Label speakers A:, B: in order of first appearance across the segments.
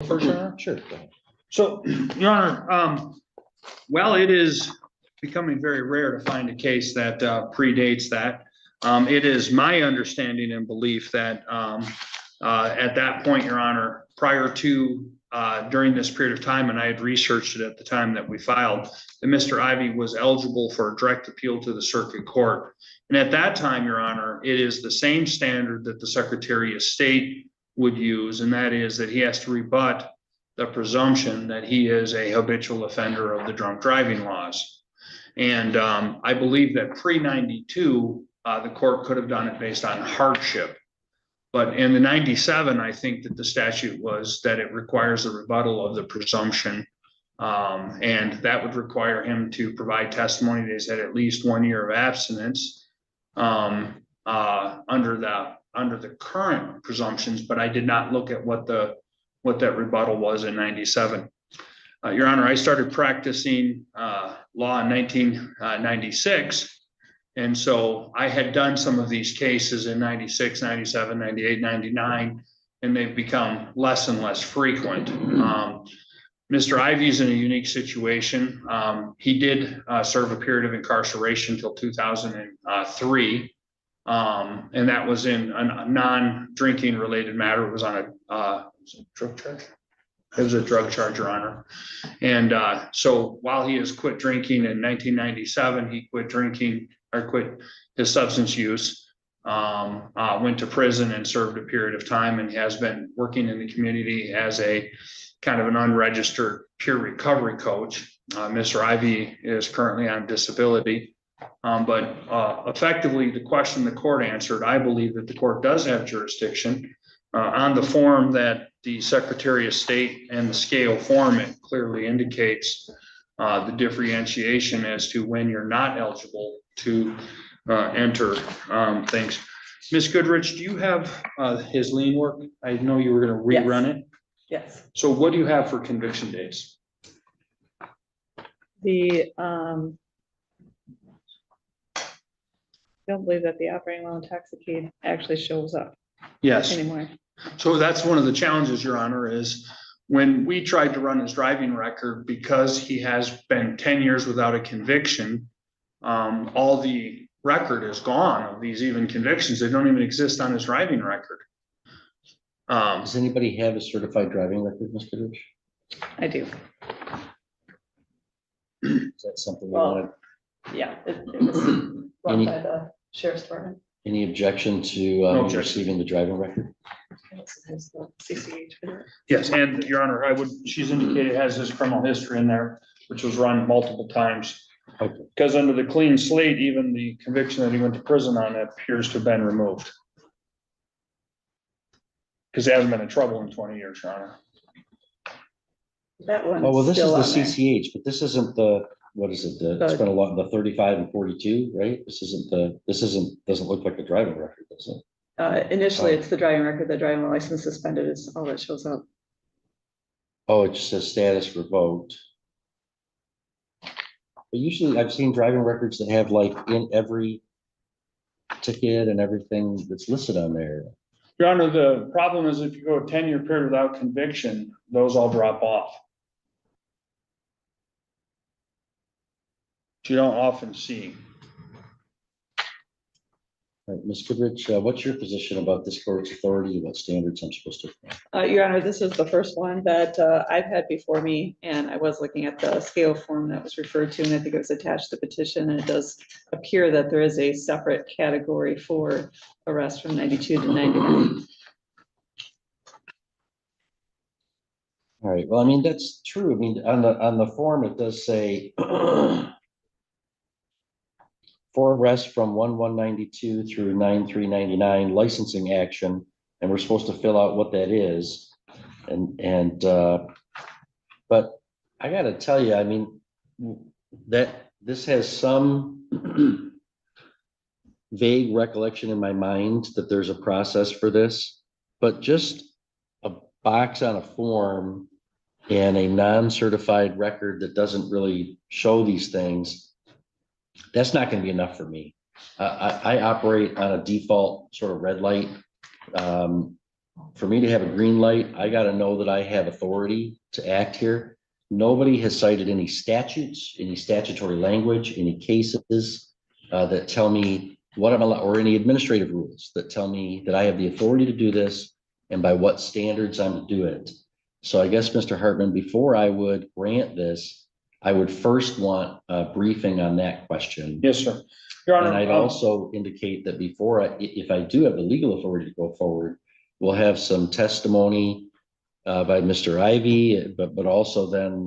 A: For sure.
B: Sure.
A: So, Your Honor, well, it is becoming very rare to find a case that predates that. It is my understanding and belief that at that point, Your Honor, prior to during this period of time, and I had researched it at the time that we filed, that Mr. Ivy was eligible for a direct appeal to the circuit court. And at that time, Your Honor, it is the same standard that the Secretary of State would use, and that is that he has to rebut the presumption that he is a habitual offender of the drunk driving laws. And I believe that pre-92, the court could have done it based on hardship. But in the 97, I think that the statute was that it requires a rebuttal of the presumption. And that would require him to provide testimony that he's had at least 1 year of abstinence under the current presumptions, but I did not look at what that rebuttal was in 97. Your Honor, I started practicing law in 1996. And so I had done some of these cases in 96, 97, 98, 99, and they've become less and less frequent. Mr. Ivy's in a unique situation. He did serve a period of incarceration until 2003. And that was in a non-drinking related matter. It was on a drug charge. It was a drug charge, Your Honor. And so while he has quit drinking in 1997, he quit drinking or quit his substance use, went to prison and served a period of time, and has been working in the community as a kind of an unregistered peer recovery coach. Mr. Ivy is currently on disability. But effectively, the question the court answered, I believe that the court does have jurisdiction. On the form that the Secretary of State and the scale form, it clearly indicates the differentiation as to when you're not eligible to enter things. Ms. Goodrich, do you have his lien work? I know you were going to rerun it.
C: Yes.
A: So what do you have for conviction dates?
C: I don't believe that the operating while intoxicated actually shows up
A: Yes.
C: anymore.
A: So that's one of the challenges, Your Honor, is when we tried to run his driving record, because he has been 10 years without a conviction, all the record is gone of these even convictions. They don't even exist on his driving record.
B: Does anybody have a certified driving record, Mr. Goodrich?
C: I do.
B: Is that something you
C: Well,
B: want?
C: Yeah, it was run by the sheriff's department.
B: Any objection to
A: No objection.
B: receiving the driving record?
C: There's the CCH for it.
A: Yes, and Your Honor, she's indicated has his criminal history in there, which was run multiple times.
B: Okay.
A: Because under the clean slate, even the conviction that he went to prison on appears to have been removed. Because he hasn't been in trouble in 20 years, Your Honor.
C: That one.
B: Oh, well, this is the CCH, but this isn't the, what is it? It's
C: The-
B: been a lot, the 35 and 42, right? Doesn't look like a driving record, does it?
C: Initially, it's the driving record, the driving license suspended is all that shows up.
B: Oh, it just says status revoked. But usually I've seen driving records that have like in every ticket and everything that's listed on there.
A: Your Honor, the problem is if you go a 10-year period without conviction, those all drop off. Which you don't often see.
B: All right, Ms. Goodrich, what's your position about this court's authority, what standards I'm supposed to?
C: Your Honor, this is the first one that I've had before me, and I was looking at the scale form that was referred to, and I think it was attached to the petition, and it does appear that there is a separate category for arrest from 92 to 99.
B: All right, well, I mean, that's true. I mean, on the form, it does say for arrests from 1/1/92 through 9/3/99 licensing action, and we're supposed to fill out what that is. But I gotta tell you, I mean, that this has some vague recollection in my mind that there's a process for this, but just a box on a form and a non-certified record that doesn't really show these things, that's not going to be enough for me. I operate on a default sort of red light for me to have a green light, I gotta know that I have authority to act here. Nobody has cited any statutes, any statutory language, any cases that tell me what I'm allowed, or any administrative rules that tell me that I have the authority to do this and by what standards I'm to do it. So I guess, Mr. Hartman, before I would grant this, I would first want a briefing on that question.
A: Yes, sir. Your Honor.
B: And I'd also indicate that before if I do have the legal authority to go forward, we'll have some testimony by Mr. Ivy, but also then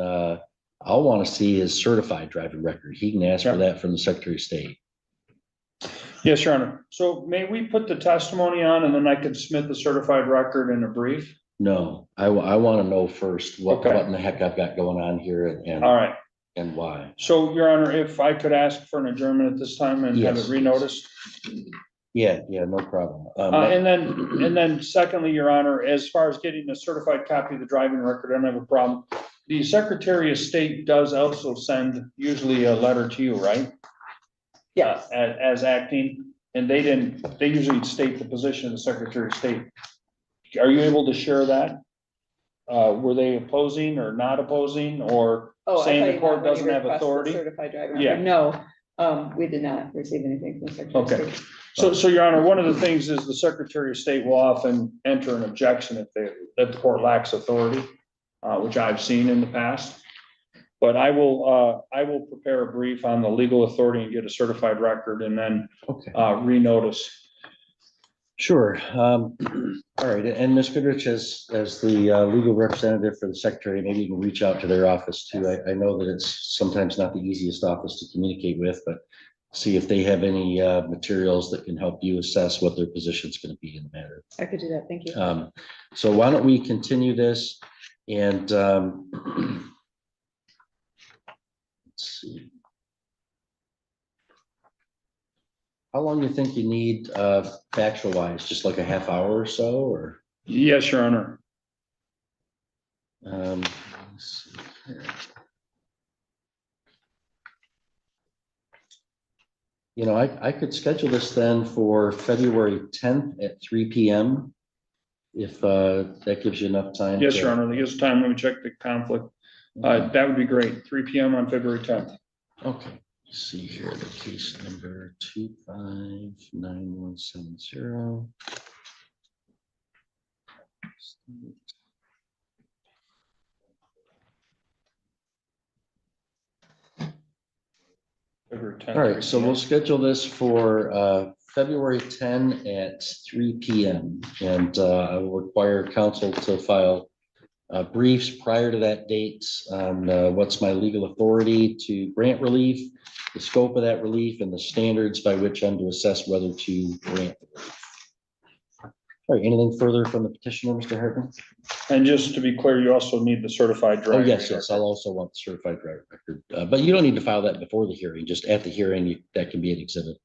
B: I'll want to see his certified driving record. He can ask for that from the Secretary of State.
A: Yes, Your Honor. So may we put the testimony on and then I could submit the certified record in a brief?
B: No, I want to know first what
A: Okay.
B: in the heck I've got going on here
A: All right.
B: and why.
A: So, Your Honor, if I could ask for an adjournment at this time and have it
B: Yes,
A: renoticed?
B: Yeah, no problem.
A: And then secondly, Your Honor, as far as getting a certified copy of the driving record, I don't have a problem. The Secretary of State does also send usually a letter to you, right?
C: Yes.
A: As acting, and they usually state the position of the Secretary of State. Are you able to share that? Were they opposing or not opposing, or
C: Oh, I
A: saying
C: thought
A: the
C: you
A: court
C: meant when you
A: doesn't have
C: requested
A: authority?
C: Certified driving
A: Yeah.
C: record. No, we did not receive anything from the Secretary of
A: Okay.
C: State.
A: So, Your Honor, one of the things is the Secretary of State will often enter an objection if that the court lacks authority, which I've seen in the past. But I will prepare a brief on the legal authority and get a certified record and then
B: Okay.
A: renotice.
B: Sure. All right. And Ms. Goodrich, as the legal representative for the Secretary, maybe you can reach out to their office too. I know that it's sometimes not the easiest office to communicate with, but see if they have any materials that can help you assess what their position is going to be in the matter.
C: I could do that. Thank you.
B: So why don't we continue this and let's see. How long do you think you need factual wise? Just like a half hour or so, or?
A: Yes, Your Honor.
B: Let's see here. You know, I could schedule this then for February 10th at 3 p.m. If that gives you enough time.
A: Yes, Your Honor. That gives time. Let me check the conflict. That would be great. 3 p.m. on February 10th.
B: Okay. Let's see here, the case number 259170.
A: February 10th.
B: All right, so we'll schedule this for February 10 at 3 p.m. And I will require counsel to file briefs prior to that date on what's my legal authority to grant relief, the scope of that relief, and the standards by which I'm to assess whether to grant the relief. All right, anything further from the petitioner, Mr. Hartman?
A: And just to be clear, you also need the certified
B: Oh,
A: driving.
B: yes, I'll also want the certified driver record, but you don't need to file that before the hearing, just at the hearing, that can be an exhibit.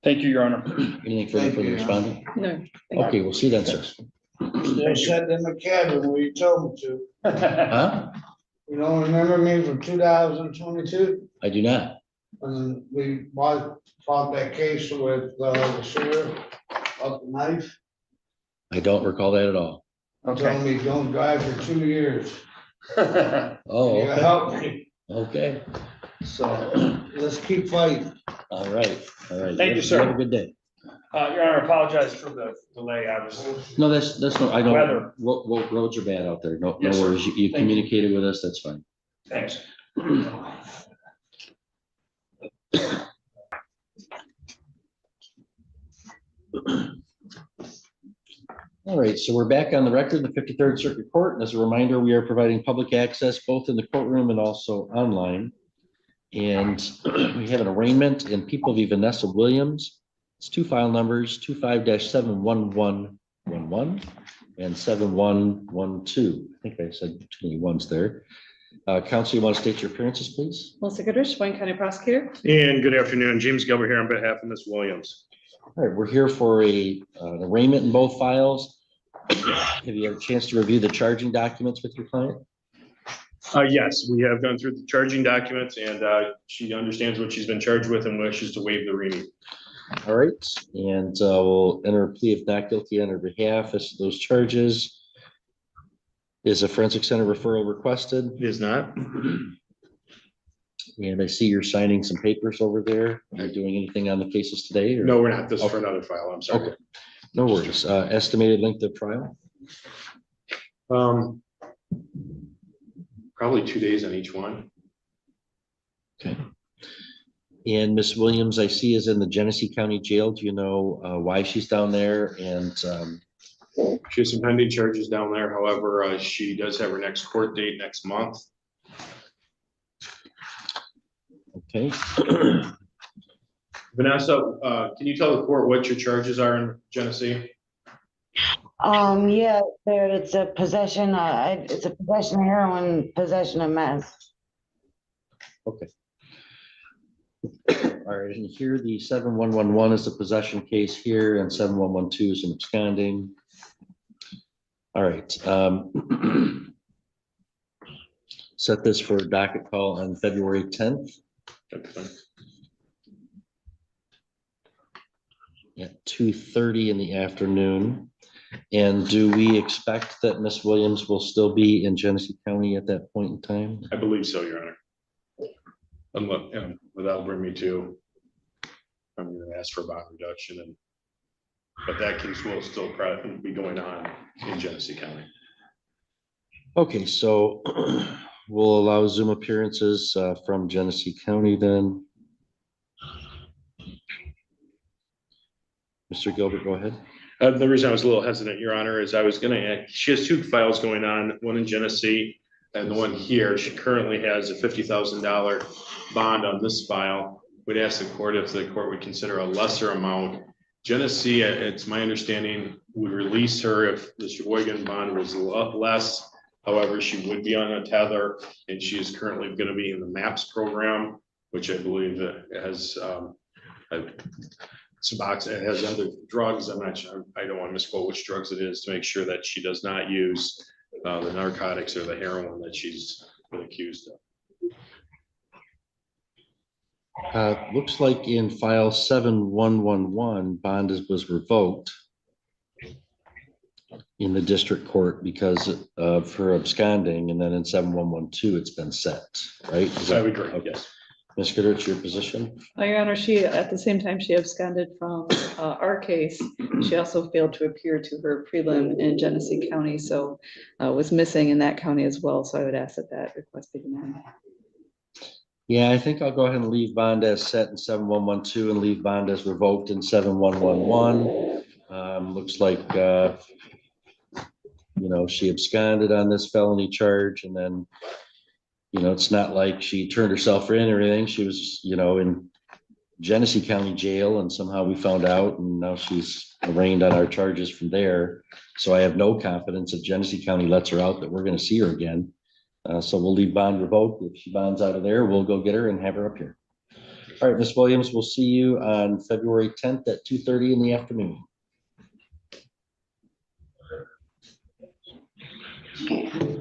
A: Thank you, Your Honor.
B: Anything further for the respondent?
C: No.
B: Okay, we'll see you then, sir.
D: Still sitting in the cabin where you told me to.
B: Huh?
D: You don't remember me from 2022?
B: I do not.
D: When we fought that case with the sheriff of the knife.
B: I don't recall that at all.
A: Okay.
D: Told me don't drive for 2 years.
B: Oh,
D: You
B: okay.
D: help me.
B: Okay.
D: So let's keep fighting.
B: All right.
A: Thank you, sir.
B: Have a good day.
A: Your Honor, apologize for the delay. I was,
B: No, that's no, I don't,
A: Weather.
B: roads are bad out there. No
A: Yes, sir.
B: worries. You
A: Thank you.
B: communicated with us. That's fine.
A: thanks.
B: All right, so we're back on the record, the 53rd Circuit Court. And as a reminder, we are providing public access both in the courtroom and also online. And we have an arraignment in People v. Vanessa Williams. It's two file numbers, 25-71111 and 7112. I think I said too many ones there. Counsel, you want to state your appearances, please?
C: Melissa Goodrich, Wayne County Prosecutor.
E: And good afternoon, James Gilbert here on behalf of Ms. Williams.
B: All right, we're here for an arraignment in both files. Have you had a chance to review the charging documents with your client?
E: Yes, we have gone through the charging documents and she understands what she's been charged with and wishes to waive the reading.
B: All right, and we'll enter a plea of not guilty on her behalf as to those charges. Is a forensic center referral requested?
E: It is not.
B: And I see you're signing some papers over there. Are you doing anything on the cases today? or-
E: No, we're not. This is for another file. I'm sorry.
B: Okay, no worries. Estimated length of trial?
E: Probably 2 days on each one.
B: Okay. And Miss Williams, I see is in the Genesee County Jail. Do you know why she's down there? And
E: She has some pending charges down there. However, she does have her next court date next month.
B: okay,
E: Vanessa, can you tell the court what your charges are in Genesee?
F: Yeah, there, it's a possession, it's a possession of heroin, possession of meth.
B: okay. All right, and here the 7111 is the possession case here, and 7112 is an absconding. All right. Set this for a docket call on February 10th at 2:30 in the afternoon. And do we expect that Miss Williams will still be in Genesee County at that point in time?
E: I believe so, Your Honor. And that'll bring me to, I'm gonna ask for a bond reduction and, but that case will still probably be going on in Genesee County.
B: Okay, so we'll allow Zoom appearances from Genesee County then. Mr. Gilbert, go ahead.
E: The reason I was a little hesitant, Your Honor, is I was gonna, she has two files going on, one in Genesee and the one here. She currently has a $50,000 bond on this file. We'd ask the court if the court would consider a lesser amount. Genesee, it's my understanding, would release her if the Sheboygan bond was a lot less. However, she would be on a tether and she is currently gonna be in the MAPS program, which I believe has Suboxone, it has other drugs. I'm not sure. I don't want to misquote which drugs it is to make sure that she does not use the narcotics or the heroin that she's been accused of.
B: Looks like in file 7111, bond was revoked in the district court because of her absconding, and then in 7112, it's been set, right? Is
E: I
B: that-
E: would agree,
B: okay.
E: yes.
B: Ms. Goodrich, your position?
C: Your Honor, she, at the same time she absconded from our case, she also failed to appear to her prelim in Genesee County, so was missing in that county as well, so I would ask that that request be denied.
B: Yeah, I think I'll go ahead and leave bond as set in 7112 and leave bond as revoked in 7111. Looks like, she absconded on this felony charge, and then, it's not like she turned herself in or anything. She was, in Genesee County Jail, and somehow we found out, and now she's arraigned on our charges from there. So I have no confidence if Genesee County lets her out that we're going to see her again. So we'll leave bond revoked. If she bonds out of there, we'll go get her and have her up here. All right, Ms. Williams, we'll see you on February 10th at 2:30 in the afternoon.
F: Okay.